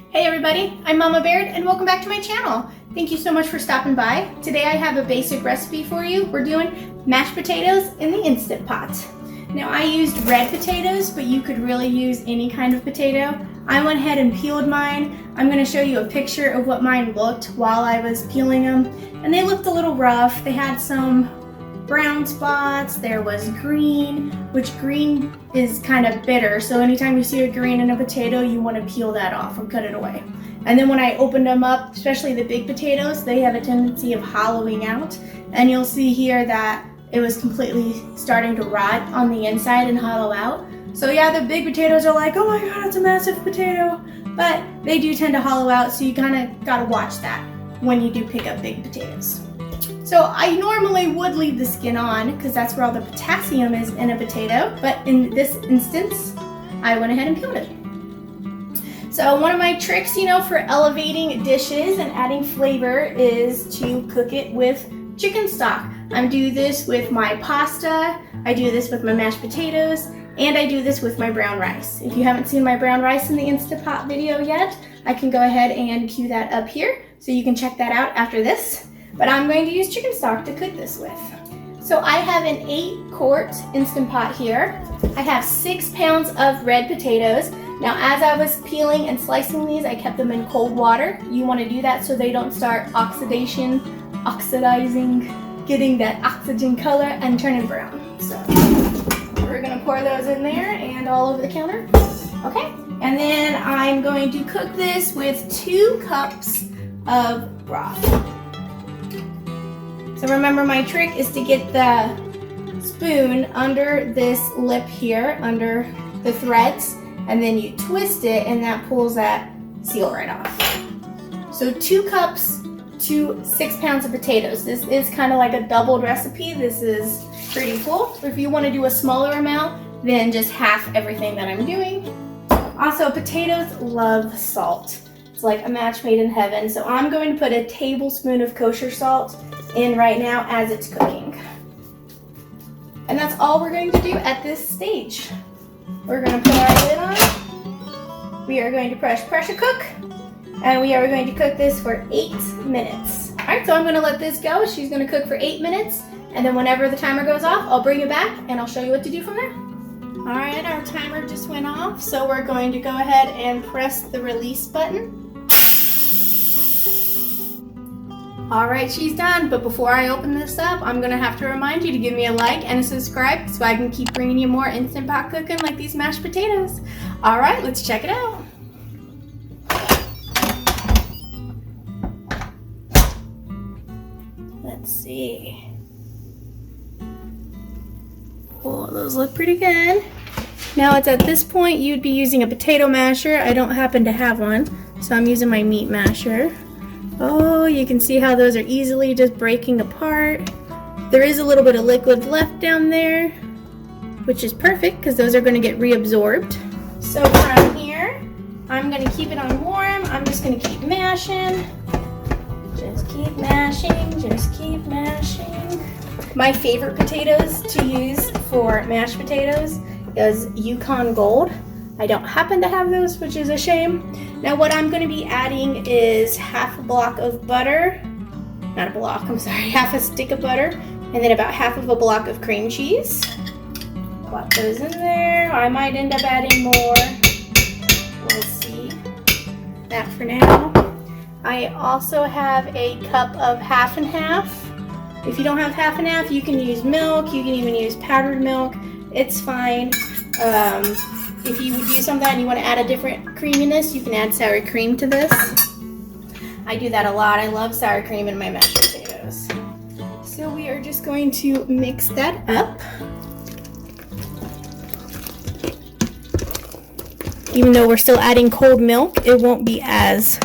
Hey everybody, I'm Mama Baird and welcome back to my channel. Thank you so much for stopping by. Today I have a basic recipe for you. We're doing mashed potatoes in the Instant Pot. Now I used red potatoes, but you could really use any kind of potato. I went ahead and peeled mine. I'm going to show you a picture of what mine looked while I was peeling them. And they looked a little rough. They had some brown spots, there was green, which green is kind of bitter, so anytime you see a green in a potato, you want to peel that off and cut it away. And then when I opened them up, especially the big potatoes, they have a tendency of hollowing out, and you'll see here that it was completely starting to rot on the inside and hollow out. So yeah, the big potatoes are like, oh my god, it's a massive potato, but they do tend to hollow out, so you kind of got to watch that when you do pick up big potatoes. So I normally would leave the skin on because that's where all the potassium is in a potato, but in this instance, I went ahead and peeled it. So one of my tricks, for elevating dishes and adding flavor is to cook it with chicken stock. I do this with my pasta, I do this with my mashed potatoes, and I do this with my brown rice. If you haven't seen my brown rice in the Instant Pot video yet, I can go ahead and cue that up here so you can check that out after this. But I'm going to use chicken stock to cook this with. So I have an 8-quart Instant Pot here. I have 6 pounds of red potatoes. Now as I was peeling and slicing these, I kept them in cold water. You want to do that so they don't start oxidizing, getting that oxygen color and turning brown. So we're going to pour those in there and all over the counter. Okay, and then I'm going to cook this with 2 cups of broth. So remember, my trick is to get the spoon under this lip here, under the threads, and then you twist it and that pulls that seal right off. So 2 cups to 6 pounds of potatoes. This is kind of like a doubled recipe. This is pretty full. If you want to do a smaller amount, then just half everything that I'm doing. Also, potatoes love salt. It's like a match made in heaven. So I'm going to put a tablespoon of kosher salt in right now as it's cooking. And that's all we're going to do at this stage. We're going to put our lid on. We are going to press pressure cook. And we are going to cook this for 8 minutes. Alright, so I'm going to let this go. She's going to cook for 8 minutes. And then whenever the timer goes off, I'll bring it back and I'll show you what to do from there. Alright, our timer just went off. So we're going to go ahead and press the release button. Alright, she's done, but before I open this up, I'm going to have to remind you to give me a like and a subscribe so I can keep bringing you more Instant Pot cooking like these mashed potatoes. Alright, let's check it out. Let's see. Oh, those look pretty good. Now it's at this point you'd be using a potato masher. I don't happen to have one, so I'm using my meat masher. Oh, you can see how those are easily just breaking apart. There is a little bit of liquid left down there, which is perfect because those are going to get reabsorbed. So from here, I'm going to keep it on warm. I'm just going to keep mashing. Just keep mashing, just keep mashing. My favorite potatoes to use for mashed potatoes is Yukon Gold. I don't happen to have those, which is a shame. Now what I'm going to be adding is half a block of butter, not a block, I'm sorry, half a stick of butter, and then about half of a block of cream cheese. Plop those in there. I might end up adding more. We'll see. That for now. I also have a cup of half and half. If you don't have half and half, you can use milk, you can even use powdered milk. It's fine. If you would use something and you want to add a different creaminess, you can add sour cream to this. I do that a lot. I love sour cream in my mashed potatoes. So we are just going to mix that up. Even though we're still adding cold milk, it won't be as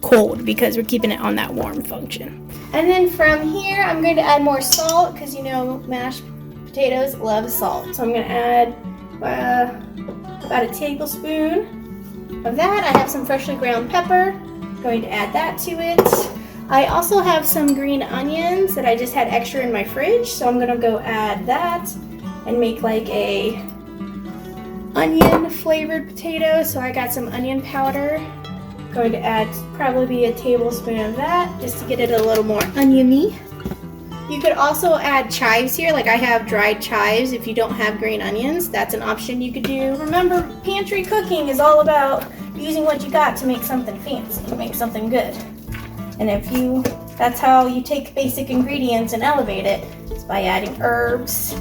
cold because we're keeping it on that warm function. And then from here, I'm going to add more salt because mashed potatoes love salt. So I'm going to add about a tablespoon of that. I have some freshly ground pepper. I'm going to add that to it. I also have some green onions that I just had extra in my fridge, so I'm going to go add that and make like a onion flavored potatoes, so I got some onion powder. Going to add probably a tablespoon of that just to get it a little more oniony. You could also add chives here, like I have dried chives. If you don't have green onions, that's an option you could do. Remember, pantry cooking is all about using what you got to make something fancy, to make something good. And that's how you take basic ingredients and elevate it, is by adding herbs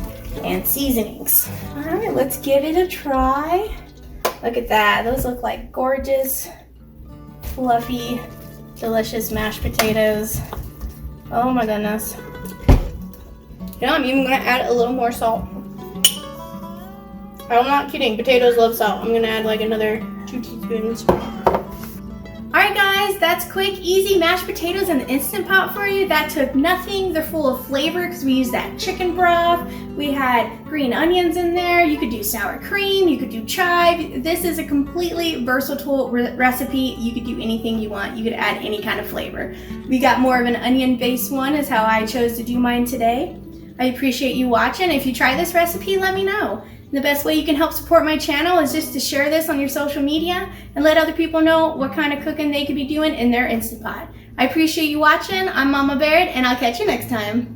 and seasonings. All right, let's give it a try. Look at that, those look like gorgeous, fluffy, delicious mashed potatoes. Oh my goodness. You know, I'm even gonna add a little more salt. I'm not kidding, potatoes love salt. I'm gonna add like another 2 teaspoons. Alright guys, that's quick, easy mashed potatoes in the Instant Pot for you. That took nothing. They're full of flavor because we used that chicken broth. We had green onions in there. You could do sour cream, you could do chive. This is a completely versatile recipe. You could do anything you want. You could add any kind of flavor. We got more of an onion-based one is how I chose to do mine today. I appreciate you watching. If you try this recipe, let me know. The best way you can help support my channel is just to share this on your social media and let other people know what kind of cooking they could be doing in their Instant Pot. I appreciate you watching. I'm Mama Baird, and I'll catch you next time.